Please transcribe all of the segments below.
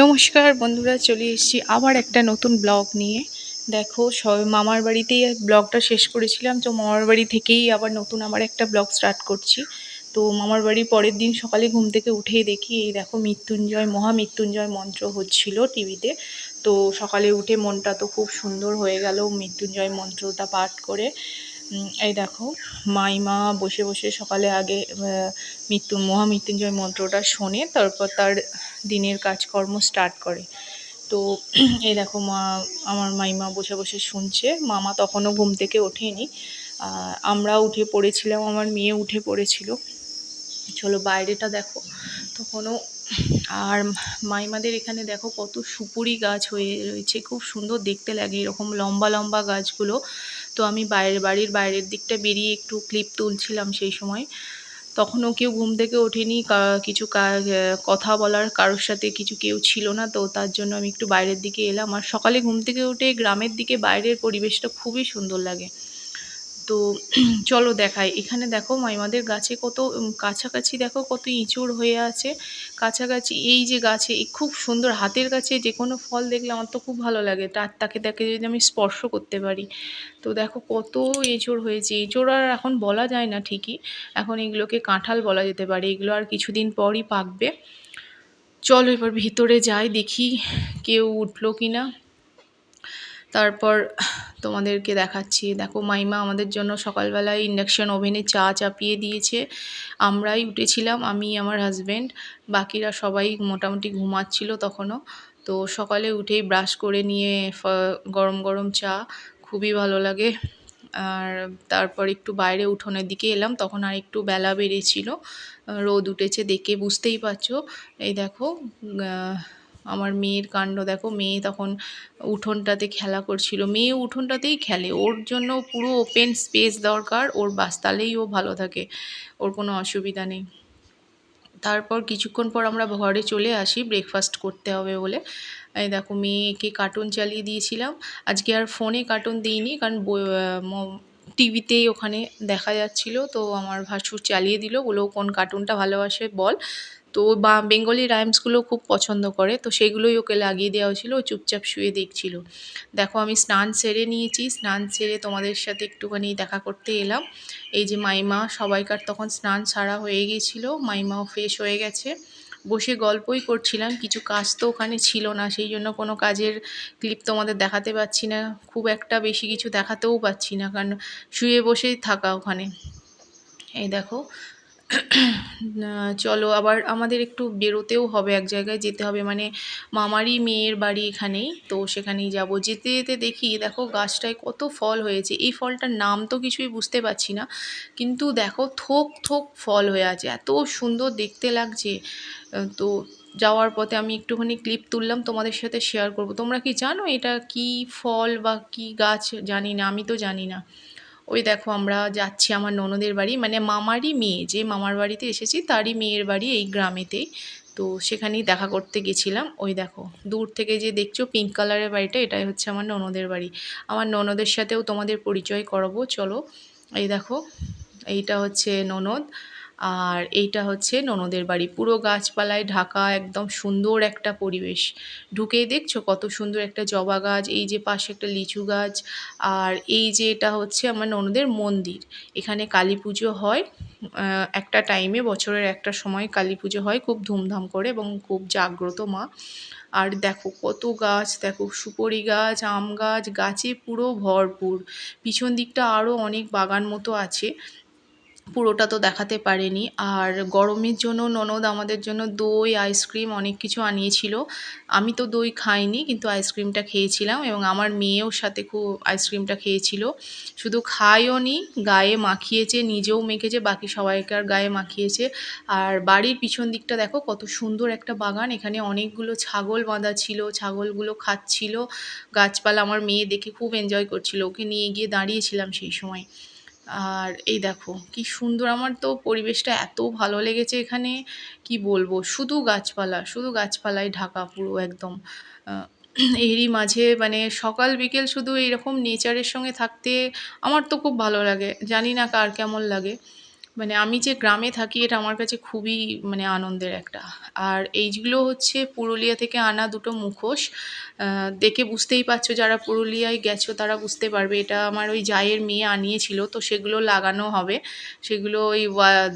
নমস্কার বন্ধুরা, চলে এসেছি আবার একটা নতুন ব্লগ নিয়ে। দেখো, মামার বাড়িতেই ব্লগটা শেষ করেছিলাম, তো মামার বাড়ি থেকেই আবার নতুন আবার একটা ব্লগ স্টার্ট করছি। তো মামার বাড়ির পরের দিন সকালে ঘুম থেকে উঠেই দেখি এই দেখো মহামৃত্যুঞ্জয় মন্ত্র হচ্ছিল টিভিতে। তো সকালে উঠে মনটা তো খুব সুন্দর হয়ে গেল মৃত্যুঞ্জয় মন্ত্রটা পাঠ করে। এই দেখো, মাইমা বসে বসে সকালে আগে মহামৃত্যুঞ্জয় মন্ত্রটা শোনে, তারপর তার দিনের কাজকর্ম স্টার্ট করে। তো এই দেখো, আমার মাইমা বসে বসে শুনছে, মামা তখনও ঘুম থেকে ওঠেনি। আমরা উঠে পড়েছিলাম, আমার মেয়ে উঠে পড়েছিল। চলো বাইরেটা দেখো তখনও। আর মাইমাদের এখানে দেখো কত সুপুরি গাছ হয়ে রয়েছে, খুব সুন্দর দেখতে লাগে এরকম লম্বা লম্বা গাছগুলো। তো আমি বাড়ির বাইরের দিকটা বেরিয়ে একটু ক্লিপ তুলছিলাম সেই সময়। তখনও কেউ ঘুম থেকে ওঠেনি, কিছু কথা বলার কারোর সাথে কেউ ছিল না, তো তার জন্য আমি একটু বাইরের দিকে এলাম। আর সকালে ঘুম থেকে উঠে গ্রামের দিকে বাইরের পরিবেশটা খুবই সুন্দর লাগে। তো চলো দেখাই, এখানে দেখো মাইমাদের গাছে কত কাছাকাছি দেখো কত ইঁচড় হয়ে আছে কাছাকাছি। এই যে গাছে খুব সুন্দর, হাতের কাছে যে কোনো ফল দেখলে আমার তো খুব ভালো লাগে, তাকে যদি আমি স্পর্শ করতে পারি। তো দেখো কত এঁচড় হয়েছে, এঁচড় আর এখন বলা যায় না ঠিকই, এখন এগুলোকে কাঁঠাল বলা যেতে পারে। এগুলো আর কিছুদিন পরই পাকবে। চলো এবার ভিতরে যাই, দেখি কেউ উঠলো কি না, তারপর তোমাদেরকে দেখাচ্ছি। দেখো মাইমা আমাদের জন্য সকালবেলায় ইন্ডাকশান ওভেনে চা চাপিয়ে দিয়েছে। আমরাই উঠেছিলাম, আমি আমার হাজব্যান্ড, বাকিরা সবাই মোটামুটি ঘুমাচ্ছিল তখনও। তো সকালে উঠেই ব্রাশ করে নিয়ে গরম গরম চা খুবই ভালো লাগে। আর তারপর একটু বাইরে উঠোনের দিকে এলাম, তখন আর একটু বেলা বেড়েছিল, রোদ উঠেছে দেখে বুঝতেই পারছো। এই দেখো, আমার মেয়ের কাণ্ড দেখো, মেয়ে তখন উঠোনটাতে খেলা করছিল। মেয়ে উঠোনটাতেই খেলে, ওর জন্য পুরো ওপেন স্পেস দরকার, ওর বাস তাহলেই ও ভালো থাকে, ওর কোনো অসুবিধা নেই। তারপর কিছুক্ষণ পর আমরা ঘরে চলে আসি ব্রেকফাস্ট করতে হবে বলে। এই দেখো মেয়েকে কার্টুন চালিয়ে দিয়েছিলাম, আজকে আর ফোনে কার্টুন দিইনি, কারণ টিভিতেই ওখানে দেখা যাচ্ছিল। তো আমার ভাসুর চালিয়ে দিল, বলো কোন কার্টুনটা ভালোবাসে বল। তো বেঙ্গলি রাইমসগুলো খুব পছন্দ করে, তো সেগুলোই ওকে লাগিয়ে দেওয়া হয়েছিল, ও চুপচাপ শুয়ে দেখছিল। দেখো আমি স্নান সেরে নিয়েছি, স্নান সেরে তোমাদের সাথে একটুখানি দেখা করতে এলাম। এই যে মাইমা, সবাইকার তখন স্নান সারা হয়ে গিয়েছিল, মাইমাও ফ্রেশ হয়ে গেছে। বসে গল্পই করছিলাম, কিছু কাজ তো ওখানে ছিল না, সেই জন্য কোনো কাজের ক্লিপ তোমাদের দেখাতে পাচ্ছি না, খুব একটা বেশি কিছু দেখাতেও পাচ্ছি না, কারণ শুয়ে বসেই থাকা ওখানে। এই দেখো, চলো আবার আমাদের একটু বেরোতেও হবে, এক জায়গায় যেতে হবে, মানে মামারই মেয়ের বাড়ি এখানেই, তো সেখানেই যাব। যেতে যেতে দেখি দেখো গাছটায় কত ফল হয়েছে, এই ফলটার নাম তো কিছুই বুঝতে পারছি না, কিন্তু দেখো থোক থোক ফল হয়ে আছে, এত সুন্দর দেখতে লাগছে। তো যাওয়ার পথে আমি একটুখানি ক্লিপ তুললাম, তোমাদের সাথে শেয়ার করব। তোমরা কি জানো এটা কি ফল বা কি গাছ? জানি না, আমি তো জানি না। ওই দেখো আমরা যাচ্ছি আমার ননদের বাড়ি, মানে মামারই মেয়ে, যে মামার বাড়িতে এসেছি তারই মেয়ের বাড়ি এই গ্রামেতেই। তো সেখানেই দেখা করতে গেছিলাম। ওই দেখো দূর থেকে যে দেখছো পিঙ্ক কালারের বাড়িটা, এটাই হচ্ছে আমার ননদের বাড়ি। আমার ননদের সাথেও তোমাদের পরিচয় করাবো, চলো। এই দেখো, এইটা হচ্ছে ননদ, আর এইটা হচ্ছে ননদের বাড়ি, পুরো গাছপালায় ঢাকা, একদম সুন্দর একটা পরিবেশ। ঢুকেই দেখছো কত সুন্দর একটা জবা গাছ, এই যে পাশে একটা লিচু গাছ। আর এই যে এটা হচ্ছে আমার ননদের মন্দির, এখানে কালী পুজো হয়। একটা টাইমে বছরের একটা সময় কালী পুজো হয় খুব ধুমধাম করে, এবং খুব জাগ্রত মা। আর দেখো কত গাছ, দেখো সুপারি গাছ, আম গাছ, গাছে পুরো ভরপুর। পিছন দিকটা আরও অনেক বাগান মতো আছে, পুরোটা তো দেখাতে পারেনি। আর গরমের জন্য ননদ আমাদের জন্য দই, আইসক্রিম অনেক কিছু আনিয়েছিল। আমি তো দই খাইনি, কিন্তু আইসক্রিমটা খেয়েছিলাম, এবং আমার মেয়েও সাথে খুব আইসক্রিমটা খেয়েছিল। শুধু খাইও নি, গায়ে মাখিয়েছে, নিজেও মেখেছে, বাকি সবাইকার গায়ে মাখিয়েছে। আর বাড়ির পিছন দিকটা দেখো কত সুন্দর একটা বাগান, এখানে অনেকগুলো ছাগল বাঁধা ছিল, ছাগলগুলো খাচ্ছিল গাছপালা। আমার মেয়ে দেখে খুব এনজয় করছিল, ওকে নিয়ে গিয়ে দাঁড়িয়েছিলাম সেই সময়। আর এই দেখো কি সুন্দর, আমার তো পরিবেশটা এত ভালো লেগেছে এখানে, কি বলবো, শুধু গাছপালা, শুধু গাছপালায় ঢাকা পুরো একদম। আহ, এরই মাঝে মানে সকাল বিকেল শুধু এইরকম নেচারের সঙ্গে থাকতে আমার তো খুব ভালো লাগে, জানি না কার কেমন লাগে। মানে আমি যে গ্রামে থাকি এটা আমার কাছে খুবই মানে আনন্দের একটা। আর এইগুলো হচ্ছে পুরুলিয়া থেকে আনা দুটো মুখোশ। দেখে বুঝতেই পারছো, যারা পুরুলিয়ায় গেছো তারা বুঝতে পারবে। এটা আমার ওই জায়ের মেয়ে আনিয়েছিল, তো সেগুলো লাগানো হবে। সেগুলো ওই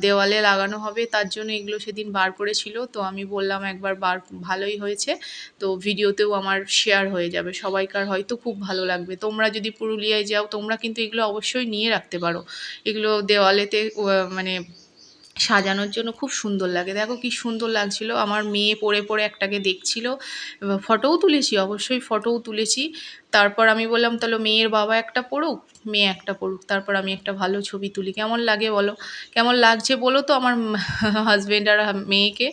দেওয়ালে লাগানো হবে, তার জন্য এগুলো সেদিন বার করেছিল। তো আমি বললাম একবার বার, ভালোই হয়েছে। তো ভিডিওতেও আমার শেয়ার হয়ে যাবে, সবাইকার হয়তো খুব ভালো লাগবে। তোমরা যদি পুরুলিয়ায় যাও তোমরা কিন্তু এগুলো অবশ্যই নিয়ে রাখতে পারো। এগুলো দেওয়ালেতে মানে সাজানোর জন্য খুব সুন্দর লাগে। দেখো কি সুন্দর লাগছিল, আমার মেয়ে পড়ে পড়ে একটাকে দেখছিল। ফটোও তুলেছি, অবশ্যই ফটোও তুলেছি। তারপর আমি বললাম তাহলে মেয়ের বাবা একটা পড়ুক, মেয়ে একটা পড়ুক, তারপর আমি একটা ভালো ছবি তুলি। কেমন লাগে বলো, কেমন লাগছে বলো তো আমার হাজবেন্ড আর মেয়েকে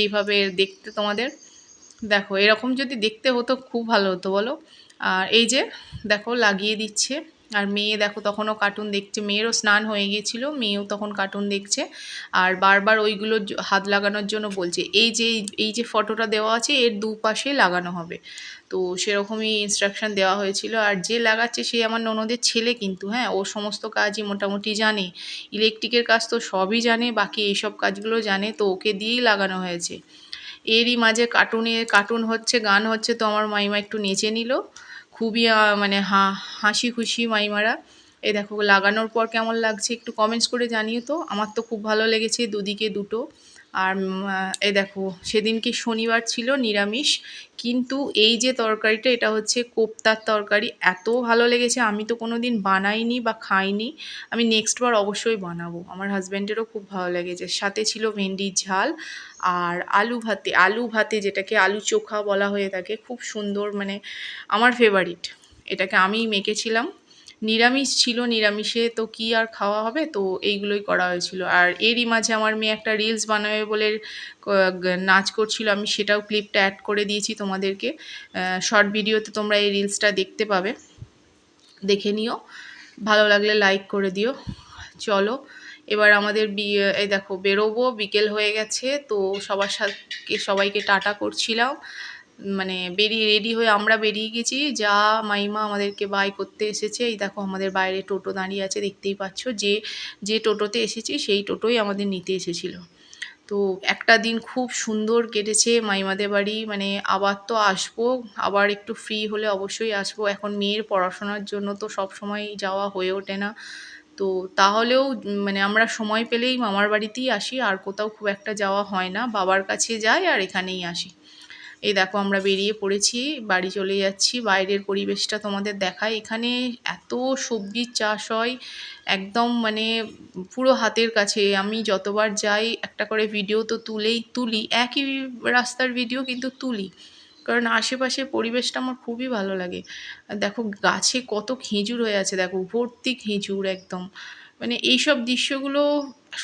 এইভাবে দেখতে তোমাদের। দেখো এরকম যদি দেখতে হতো খুব ভালো হতো বলো। আর এই যে দেখো লাগিয়ে দিচ্ছে। আর মেয়ে দেখো তখনও কার্টুন দেখছে, মেয়েরও স্নান হয়ে গিয়েছিল, মেয়েও তখন কার্টুন দেখছে। আর বারবার ওইগুলো হাত লাগানোর জন্য বলছে। এই যে ফটোটা দেওয়া আছে এর দুপাশে লাগানো হবে। তো সেরকমই ইনস্ট্রাকশন দেওয়া হয়েছিল। আর যে লাগাচ্ছে সে আমার ননদের ছেলে কিন্তু, হ্যাঁ, ও সমস্ত কাজই মোটামুটি জানে। ইলেকট্রিকের কাজ তো সবই জানে, বাকি এইসব কাজগুলো জানে, তো ওকে দিয়েই লাগানো হয়েছে। এরই মাঝে কার্টুন হচ্ছে, গান হচ্ছে, তো আমার মাইমা একটু নেচে নিল। খুবই মানে হাসি খুশি মাইমারা। এই দেখো লাগানোর পর কেমন লাগছে একটু কমেন্টস করে জানিও তো। আমার তো খুব ভালো লেগেছে দুদিকে দুটো। আর এই দেখো সেদিনকে শনিবার ছিল, নিরামিষ। কিন্তু এই যে তরকারিটা, এটা হচ্ছে কোপ্তার তরকারি, এত ভালো লেগেছে। আমি তো কোনো দিন বানাইনি বা খাইনি, আমি নেক্সট বার অবশ্যই বানাবো। আমার হাজব্যান্ডেরও খুব ভালো লেগেছে। সাথে ছিল ভেন্ডির ঝাল আর আলু ভাতে যেটাকে আলু চোখা বলা হয়ে থাকে, খুব সুন্দর, মানে আমার ফেভারিট। এটাকে আমিই মেখেছিলাম। নিরামিষ ছিল, নিরামিষে তো কি আর খাওয়া হবে, তো এইগুলোই করা হয়েছিল। আর এরই মাঝে আমার মেয়ে একটা রিলস বানাবে বলে নাচ করছিল, আমি সেটাও ক্লিপটা অ্যাড করে দিয়েছি তোমাদেরকে। শর্ট ভিডিওতে তোমরা এই রিলসটা দেখতে পাবে, দেখে নিও। ভালো লাগলে লাইক করে দিও। চলো এবার আমাদের এই দেখো বেরোবো, বিকেল হয়ে গেছে। তো সবাইকে টাটা করছিলাম। মানে রেডি হয়ে আমরা বেরিয়ে গেছি। যা মাইমা আমাদেরকে বাই করতে এসেছে। এই দেখো আমাদের বাইরে টোটো দাঁড়িয়ে আছে, দেখতেই পাচ্ছ। যে যে টোটোতে এসেছি সেই টোটোই আমাদের নিতে এসেছিল। তো একটা দিন খুব সুন্দর কেটেছে মাইমাদের বাড়ি। মানে আবার তো আসবো, আবার একটু ফ্রি হলে অবশ্যই আসবো। এখন মেয়ের পড়াশোনার জন্য তো সব সময় যাওয়া হয়ে ওঠে না। তো তাহলেও মানে আমরা সময় পেলেই মামার বাড়িতেই আসি, আর কোথাও খুব একটা যাওয়া হয় না। বাবার কাছে যাই আর এখানেই আসি। এই দেখো আমরা বেরিয়ে পড়েছি, বাড়ি চলে যাচ্ছি। বাইরের পরিবেশটা তোমাদের দেখাই। এখানে এত সবজির চাষ হয়, একদম মানে পুরো হাতের কাছে। আমি যতবার যাই একটা করে ভিডিও তো তুলি, একই রাস্তার ভিডিও কিন্তু তুলি, কারণ আশেপাশের পরিবেশটা আমার খুবই ভালো লাগে। আর দেখো গাছে কত খেজুর হয়ে আছে, দেখো ভর্তি খেজুর একদম। মানে এইসব দৃশ্যগুলো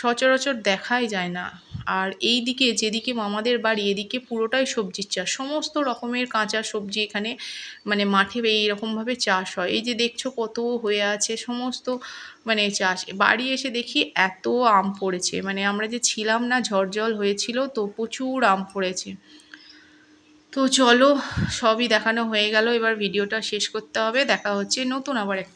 সচরাচর দেখাই যায় না। আর এই দিকে যেদিকে মামাদের বাড়ি এদিকে পুরোটাই সবজির চাষ, সমস্ত রকমের কাঁচা সবজি এখানে মানে মাঠে এইরকমভাবে চাষ হয়। এই যে দেখছো কত হয়ে আছে সমস্ত মানে চাষ। বাড়ি এসে দেখি এত আম পড়েছে, মানে আমরা যে ছিলাম না ঝড় জল হয়েছিল, তো প্রচুর আম পড়েছে। তো চলো, সবই দেখানো হয়ে গেল, এবার ভিডিওটা শেষ করতে হবে। দেখা হচ্ছে নতুন আবার একটা